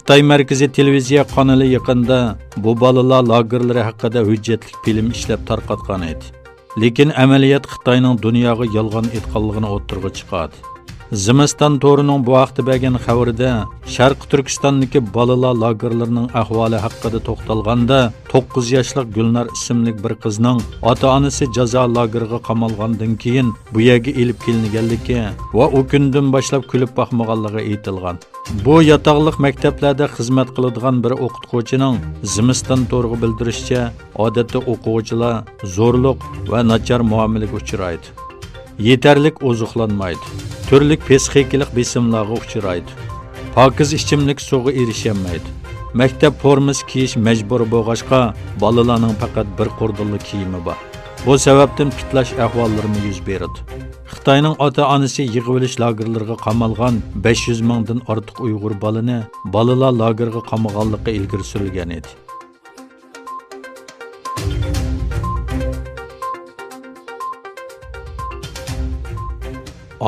Xitoy Markaziy televiziya kanali yaqında bu balalar lagerlari haqida hujjatli film ishlab tarqatgan edi. Lekin amaliyot Xitoyning dunyoga yolg'on aytganligini o'ttirg'i chiqadi. Zimiston to'rining bu vaqtda bergan xabarida Sharq Turkistondagi balalar lagerlarining ahvoli haqida to'xtalganda 9 yoshli Gulnar ismli bir qizning ota-onasi jazo lageriga qamalgandan keyin bu yerga elib kelinganligi va u kundan boshlab kulib boqmaganligi aytilgan. Bu yotoqliq maktablarda xizmat qiladigan bir o'qituvchining Zimiston to'riga bildirishicha, odatda o'quvchilar zo'rliq va nachar muomalaga uchraydi. Yetarlik ozuqlanmaydi. Turli psixikalik besimlarga uchraydi. Pokiz ichimlik suvga erishamaydi. Maktab formasi kiyish majbur bo'lg'achqa, bolalarning faqat bir qurdinli kiyimi bor. Bu sababdan pitlash ahvollari yuz beradi. Xitoyning ota-onasi yig'ilish lagerlariga qamalgan 500 mingdan ortiq Uyg'ur balani balalar lagerga qamaganligi ilgari surilgan edi.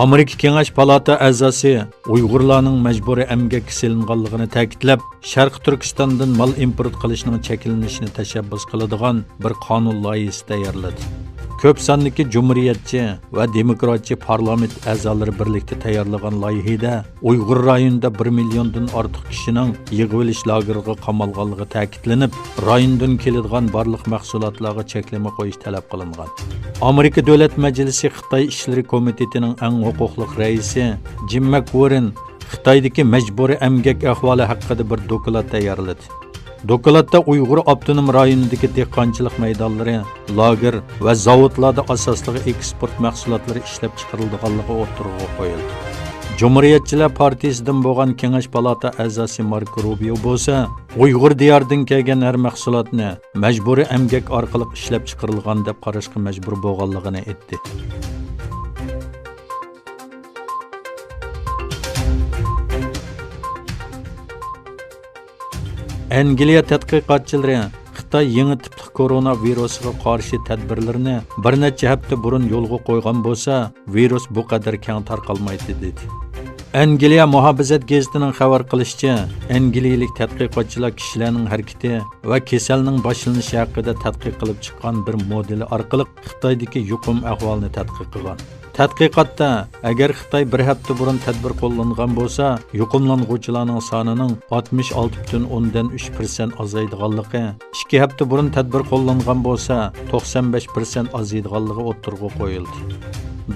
Amerika Kengash Palata a'zosi Uyg'urlarning majburiy emgakka silinganligini ta'kidlab, Sharq Turkistondan mal import qilishning cheklanishini tashabbus qiladigan bir qonun loyihasi tayyorladi. Ko'p sonli Cumhuriyetçi va demokratchi parlament a'zolari birlikda tayyorlagan loyihada Uyg'ur rayonida 1 milliondan ortiq kishining yig'ilish lageriga qamalganligi ta'kidlanib, rayondan keladigan barliq mahsulotlarga cheklama qo'yish talab qilingan. Amerika Davlat Majlisi Xitoy ishlari komitetining eng huquqli raisi Jim McWarren Xitoydagi majburiy emgak ahvoli haqida bir doklad tayyorladi. Dokladda Uyg'ur avtonom rayonidagi dehqonchilik maydonlari, lager va zavodlarda asosli eksport mahsulotlari ishlab chiqarilganligi o'tirg'i qo'yildi. Cumhuriyetçiler Partiyasidan bo'lgan Kengash Palata a'zosi Marko Rubio bo'lsa, Uyg'ur diyoridan kelgan har mahsulotni majburiy emgak orqali ishlab chiqarilgan deb qarashga majbur bo'lganligini aytdi. Angliya tadqiqotchilari Xitoy yangi tipli koronavirusiga qarshi tadbirlarni bir necha hafta burun yo'lga qo'ygan bo'lsa, virus bu qadar keng tarqalmaydi dedi. Angliya muhofizat gazetining xabar qilishicha, angliyalik tadqiqotchilar kishilarning harakati va kasalning boshlanishi haqida tadqiq qilib chiqqan bir modeli orqali Xitoydagi yuqum ahvolini tadqiq qilgan. Tadqiqotda agar Xitoy bir hafta burun tadbir qo'llangan bo'lsa, yuqumlanuvchilarning sonining 66.3% azaydiganligi, 2 hafta burun tadbir qo'llangan bo'lsa, 95% azaydiganligi o'ttirg'i qo'yildi.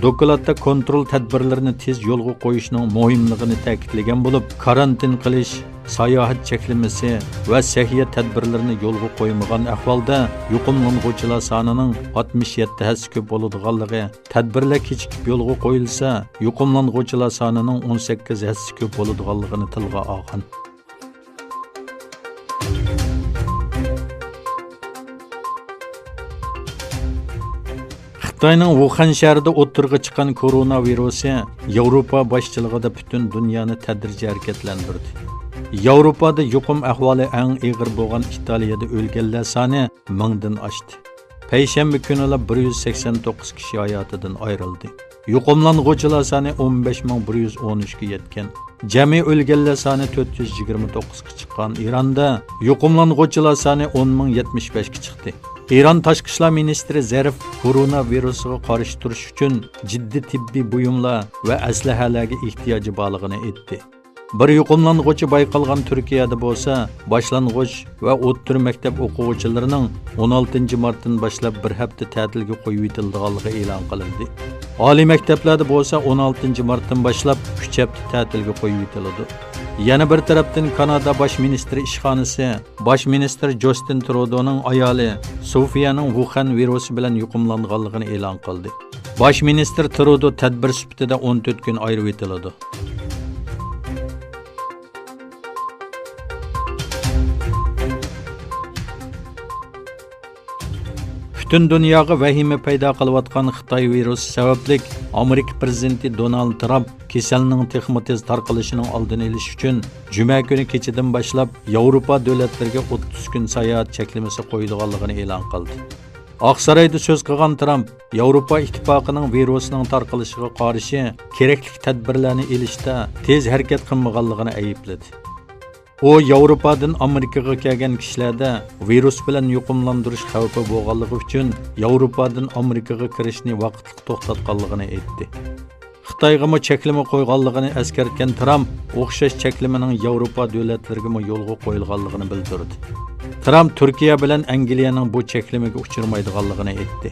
Dokladda kontrol tadbirlarini tez yo'lga qo'yishning muhimligini ta'kidlagan bo'lib, karantin qilish, sayohat cheklamasi va sahiyat tadbirlarini yo'lga qo'ymagan ahvolda yuqumlanuvchilar sonining 67 hassa ko'p bo'ladiganligi, tadbirlar kechikib yo'lga qo'yilsa, yuqumlanuvchilar sonining 18 hassa ko'p bo'ladiganligini tilga olgan. Xitoyning Wuhan shahrida o'tirg'i chiqqan koronavirusi Yevropa boshchiligida butun dunyoni tadrijiy harakatlantirdi. Yevropada yuqum ahvoli eng og'ir bo'lgan Italiyada o'lganlar soni 1000 dan oshdi. Payshanba kuni 189 kishi hayotidan ayrildi. Yuqumlanuvchilar soni 15113 ga yetgan. Jami o'lganlar soni 429 ga chiqqan. Eronda yuqumlanuvchilar soni 10075 ga chiqdi. İran Tashqi ishlar ministri Zarif koronavirusiga qarshi turish uchun jiddiy tibbiy buyumlar va aslahalarga ehtiyoji borligini aytdi. Bir yuqumlanuvchi bayqalgan Turkiyada bo'lsa, boshlang'ich va o'rta maktab o'quvchilarining 16 martdan boshlab bir hafta ta'tilga qo'yib etilganligi e'lon qilindi. Oliy maktablarda bo'lsa 16 martdan boshlab 3 hafta ta'tilga qo'yib etiladi. Yana bir tarafdan Kanada bosh ministri ishxonasi bosh ministr Justin Trudeau'ning ayoli Sofiyaning Wuhan virusi bilan yuqumlanganligini e'lon qildi. Bosh ministr Trudeau tadbir sifatida 14 kun ayrib etiladi. Bütün dunyoga vahima paydo qilayotgan Xitoy virusi sababli Amerika prezidenti Donald Trump kasalning texnik tez tarqalishining oldini olish uchun juma kuni kechadan boshlab Yevropa davlatlariga 30 kun sayohat cheklamasi qo'yilganligini e'lon qildi. Oqsaroyda so'z qilgan Trump, Yevropa ittifoqining virusning tarqalishiga qarshi kerakli tadbirlarni olishda tez harakat qilmaganligini aybladi. U Yevropadan Amerikaga kelgan kishilarda virus bilan yuqumlantirish xavfi bo'lganligi uchun Yevropadan Amerikaga kirishni vaqtli to'xtatganligini aytdi. Xitoyga cheklama qo'yganligini eskartgan Trump o'xshash cheklamaning Yevropa davlatlariga yo'lga qo'yilganligini bildirdi. Trump Turkiya bilan Angliyaning bu cheklamaga uchirmaydiganligini aytdi.